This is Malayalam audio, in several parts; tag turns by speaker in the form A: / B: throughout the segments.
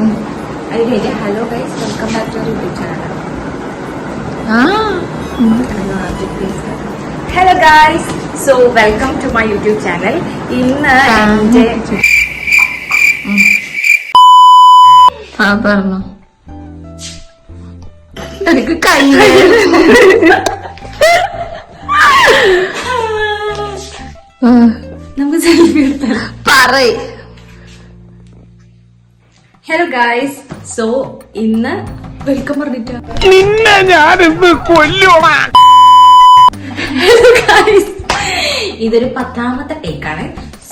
A: Hello guys, welcome back to our YouTube channel. Hello guys, so welcome to my YouTube channel. ഇന്ന് എനിക്ക് നമുക്ക് സെൽഫി പറയ്. ഹലോ ഗായ്സ്, സോ ഇന്ന് വെൽക്കം പറഞ്ഞിട്ട് ഇതൊരു 10ാമത്തെ ടേക്കാണ്.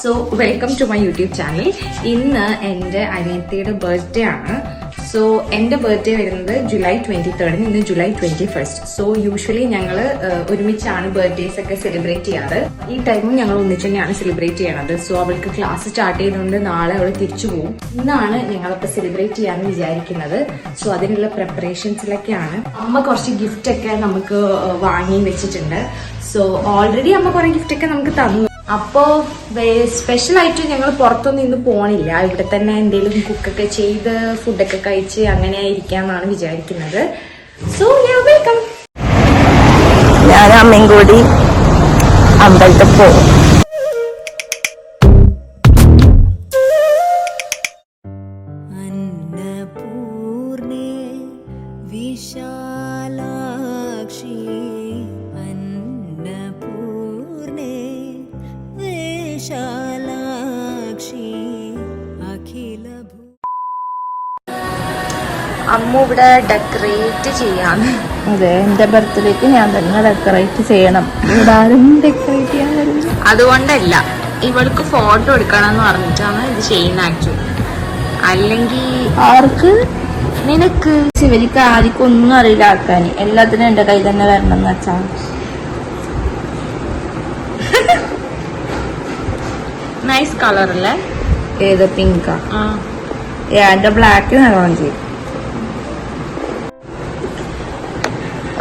A: So welcome to my YouTube channel. ഇന്ന് എൻ്റെ അനിയത്തിയുടെ ബർത്ത്ഡേ ആണ്. സോ എൻ്റെ ബർത്ത്ഡേ വരുന്നത് ജൂലൈ 23rd, ഇന്ന് ജൂലൈ 21st. സോ യൂഷ്വലി ഞങ്ങൾ ഒരുമിച്ചാണ് ബർത്ത്ഡേസ് ഒക്കെ സെലിബ്രേറ്റ് ചെയ്യാറ്. ഈ ടൈമും ഞങ്ങൾ ഒന്നിച്ച് തന്നെയാണ് സെലിബ്രേറ്റ് ചെയ്യണത്. സോ അവൾക്ക് ക്ലാസ് സ്റ്റാർട്ട് ചെയ്തുകൊണ്ട് നാളെ അവൾ തിരിച്ചു പോകും. ഇന്നാണ് ഞങ്ങളിപ്പോൾ സെലിബ്രേറ്റ് ചെയ്യാമെന്ന് വിചാരിക്കുന്നത്. സോ അതിനുള്ള പ്രിപ്പറേഷൻസിലൊക്കെയാണ്. അമ്മ കുറച്ച് ഗിഫ്റ്റ് ഒക്കെ നമുക്ക് വാങ്ങി വെച്ചിട്ടുണ്ട്. സോ ഓൾറെഡി അമ്മ കുറെ ഗിഫ്റ്റ് ഒക്കെ നമുക്ക് തന്നു. അപ്പോ സ്പെഷ്യൽ ആയിട്ട് ഞങ്ങൾ പുറത്തൊന്നും ഇന്ന് പോണില്ല. ഇവിടെ തന്നെ എന്തെങ്കിലും കുക്കൊക്കെ ചെയ്ത് ഫുഡൊക്കെ കഴിച്ച് അങ്ങനെ ഇരിക്കാന്നാണ് വിചാരിക്കുന്നത്. So welcome.
B: ഞാൻ അമ്മയും കൂടി അമ്പലത്തിൽ പോകും.
A: അമ്മ ഇവിടെ ഡെക്കറേറ്റ് ചെയ്യാന്ന്.
B: അതെ, എന്റെ ബർത്ത്ഡേക്ക് ഞാൻ തന്നെ ഡെക്കറേറ്റ് ചെയ്യണം. ഇവിടെ ആരും ഡെക്കറേറ്റ് ചെയ്യാൻ വരില്ല.
A: അതുകൊണ്ടല്ല, ഇവൾക്ക് ഫോട്ടോ എടുക്കണം എന്ന് പറഞ്ഞിട്ടാണ് ഇത് ചെയ്യുന്ന. ആക്ച്വലി അല്ലെങ്കിൽ
B: ആർക്ക്?
A: നിനക്ക്.
B: ശിവരിക്ക് ആർക്കും ഒന്നും അറിയില്ല ആക്കാൻ. എല്ലാത്തിനും എന്റെ കയ്യിൽ തന്നെ വരണം എന്ന് വെച്ചാ.
A: നൈസ് കളർ അല്ലേ?
B: ഏത്? പിങ്കാ? എന്റെ ബ്ലാക്ക് നല്ലോണം ചെയ്യും.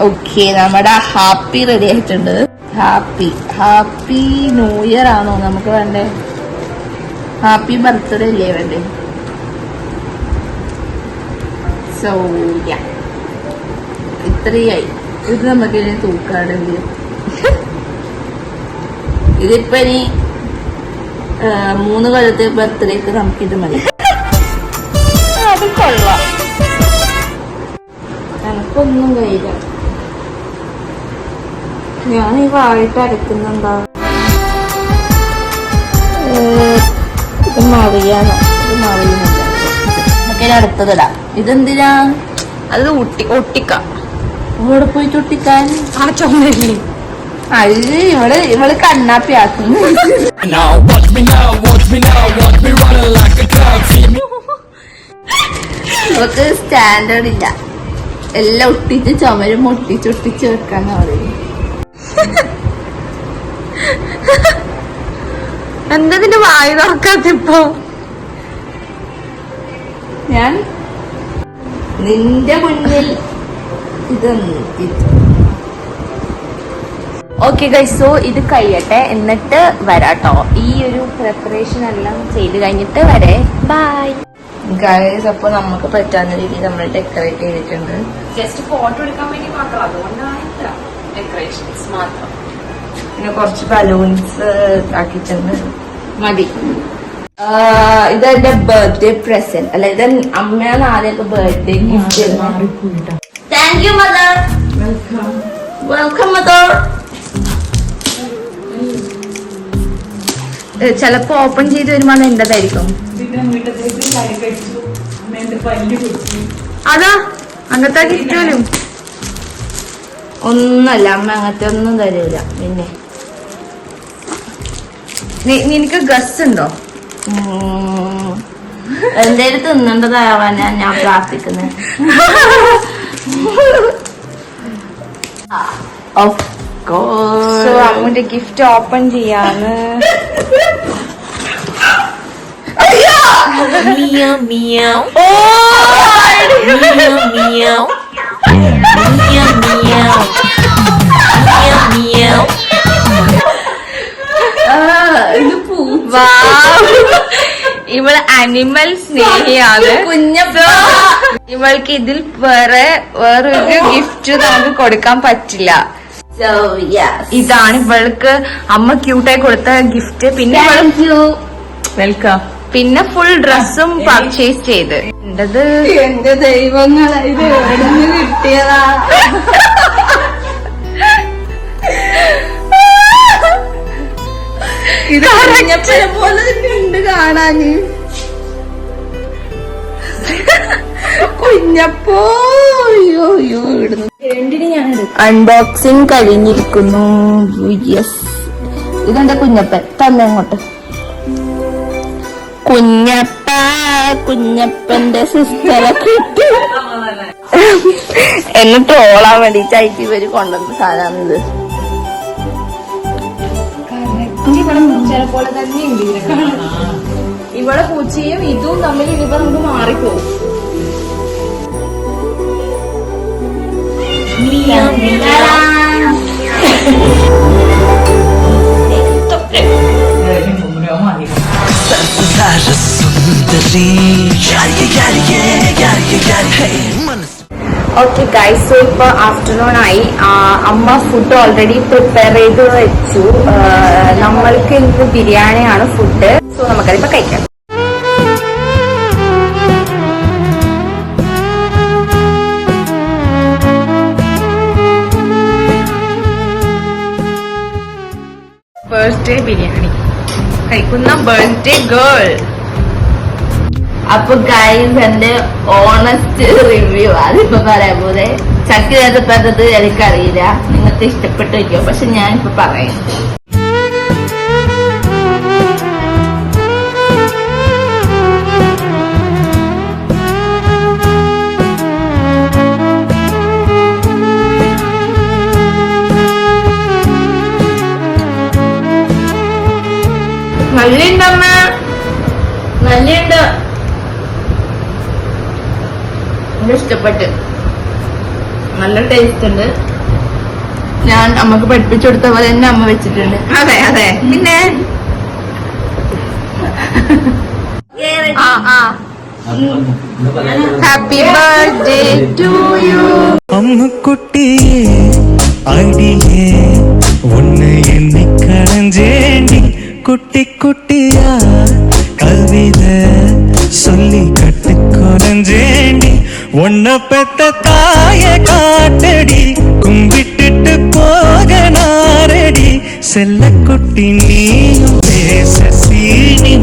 B: ഓക്കെ, നമ്മുടെ ഹാപ്പി റെഡി ആയിട്ടുണ്ട്. ഹാപ്പി ന്യൂ ഇയർ ആണോ നമുക്ക് വേണ്ടേ? ഹാപ്പി ബർത്ത്ഡേ അല്ലേ വേണ്ടേ? സോ ഇത്രയായി. ഇത് നമുക്ക് ഇനി തൂക്കാണെങ്കിൽ ഇതിപ്പോ ഇനി 3 കൊല്ലത്തെ ബർത്ത്ഡേക്ക് നമുക്കിത് മതി. അത് കൊള്ളാം. എനിക്കൊന്നും കഴിയില്ല. ഞാൻ ഈ വായിട്ട് അരക്കുന്നുണ്ടാ. ഇത് മറിയാനോ? ഇത് മറിയുന്നില്ല. നമുക്ക് അടുത്തതിടാം. ഇതെന്തിനാ?
A: അത് ഒട്ടിക്കാം.
B: ഇവിടെ പോയിട്ട് ഒട്ടിക്കാൻ
A: ആ ചുമരില്ലേ?
B: അത് ഇവള് കണ്ണാപ്പിയാക്കുന്നു. ഇവക്ക് സ്റ്റാൻഡേർഡ് ഇല്ല. എല്ലാം ഒട്ടിച്ച് ചുമരും ഒട്ടിച്ചൊട്ടിച്ച് വെക്കാന്ന് പറയും.
A: എന്തതിന്റെ വായി തുറക്കാത്തിപ്പോ?
B: ഞാൻ നിന്റെ മുന്നിൽ ഇതൊന്നും.
A: ഓക്കെ ഗൈസ്, സോ ഇത് കഴിയട്ടെ, എന്നിട്ട് വരാട്ടോ. ഈ ഒരു പ്രിപ്പറേഷൻ എല്ലാം ചെയ്ത് കഴിഞ്ഞിട്ട് വരെ. Bye
B: guys. അപ്പൊ നമുക്ക് പറ്റാവുന്ന രീതിയിൽ നമ്മൾ ഡെക്കറേറ്റ് ചെയ്തിട്ടുണ്ട്.
A: ജസ്റ്റ് ഫോട്ടോ എടുക്കാൻ വേണ്ടി മാത്രം, അതുകൊണ്ടാണ് ഡെക്കറേഷൻസ് മാത്രം.
B: പിന്നെ കുറച്ച് ബലൂൺസ് ആക്കിയിട്ടുണ്ട്.
A: മതി.
B: ഇതെന്റെ ബർത്ത്ഡേ പ്രസന്റ് അല്ല, ഇത് അമ്മയാണ് ആദ്യമൊക്കെ birthday gift. Thank you mother. Welcome mother.
A: ചിലപ്പോ ഓപ്പൺ ചെയ്ത് വരുമ്പോ അത് എന്റേതായിരിക്കും. അതാ അങ്ങനത്തെ ഗിഫ്റ്റ് വരും.
B: ഒന്നല്ല, അമ്മ അങ്ങനത്തെ ഒന്നും തരൂല. പിന്നെ
A: നിനക്ക് ഗസ് ഉണ്ടോ?
B: എന്തേലും തിന്നേണ്ടതാവാനാ ഞാൻ പ്രാർത്ഥിക്കുന്നത്.
A: അമ്മന്റെ ഗിഫ്റ്റ് ഓപ്പൺ ചെയ്യാന്ന്.
B: Meow meow.
A: Meow meow.
B: Meow meow. Meow meow.
A: ഇത് ഇവള് അനിമൽ സ്നേഹിയാണ്. ഇവൾക്ക് ഇതിൽ വേറൊരു ഗിഫ്റ്റ് നമുക്ക് കൊടുക്കാൻ പറ്റില്ല. ഇതാണ് ഇവൾക്ക് അമ്മ ക്യൂട്ടായി കൊടുത്ത ഗിഫ്റ്റ്. പിന്നെ വെൽക്കം. പിന്നെ ഫുൾ ഡ്രസ്സും പർച്ചേസ് ചെയ്ത്.
B: എന്റെ ദൈവങ്ങളെ, ഇത് എവിടെ നിന്ന് കിട്ടിയതാ? ഇത് കുഞ്ഞപ്പനെ പോലെ തന്നെ ഉണ്ട് കാണാന്. കുഞ്ഞപ്പോ ഇടുന്നു. അൺബോക്സിങ് കഴിഞ്ഞിരിക്കുന്നു. യെസ്, ഇതെന്റെ കുഞ്ഞപ്പൻ. തന്നെ അങ്ങോട്ട്. കുഞ്ഞപ്പന്റെ സിസ്റ്ററെ കിട്ടി എന്ന് ട്രോളാൻ വേണ്ടിട്ടായിട്ട് ഇവര് കൊണ്ടുവന്ന സാധനം ഇത്.
A: പോലെ തന്നെ ഉണ്ട്. ഇവിടെ പൂച്ചയും ഇതും തമ്മിൽ ഇനിയിപ്പോ നമുക്ക് മാറിപ്പോകും. ഓക്കെ ഗൈസ്, സോ ഇപ്പൊ ആഫ്റ്റർനൂൺ ആയി. അമ്മ ഫുഡ് ഓൾറെഡി പ്രിപ്പയർ ചെയ്ത് വെച്ചു. നമ്മൾക്ക് ഇന്ന് ബിരിയാണിയാണ് ഫുഡ്. സോ നമുക്കതിപ്പോ കഴിക്കാം. ബർത്ത്ഡേ ബിരിയാണി കഴിക്കുന്ന ബർത്ത്ഡേ ഗേൾ.
B: അപ്പൊ ഗൈസ്, എന്റെ ഓണസ്റ്റ് റിവ്യൂ അതിപ്പോ പറയാൻ പോലെ. ചക്കി നേരത്തെ എനിക്കറിയില്ല, നിങ്ങൾക്ക് ഇഷ്ടപ്പെട്ടിരിക്കും. പക്ഷെ ഞാനിപ്പോ പറയാം. നല്ലുണ്ടമ്മ, നല്ലുണ്ട്. ഇഷ്ടപ്പെട്ട്, നല്ല ടേസ്റ്റ് ഉണ്ട്. ഞാൻ അമ്മക്ക് പഠിപ്പിച്ചു കൊടുത്ത പോലെ തന്നെ അമ്മ വെച്ചിട്ടുണ്ട്.
A: അതെ അതെ. പിന്നെ ഹാപ്പി ബർത്ത്ഡേ ടു യു.
C: അമ്മുക്കുട്ടിയെ അടിയേ ഒന്നെ എണ്ണി കളഞ്ചേണ്ടി കുട്ടി കുട്ടിയാ കവിത சொல்லி கட்டுக்கொலஞ்சேண்டி ஒன்ன பெத்த தாய காட்டடி கும்பிட்டுட்டு போக நாரடி செல்ல குட்டி நீயும் பேச சீனி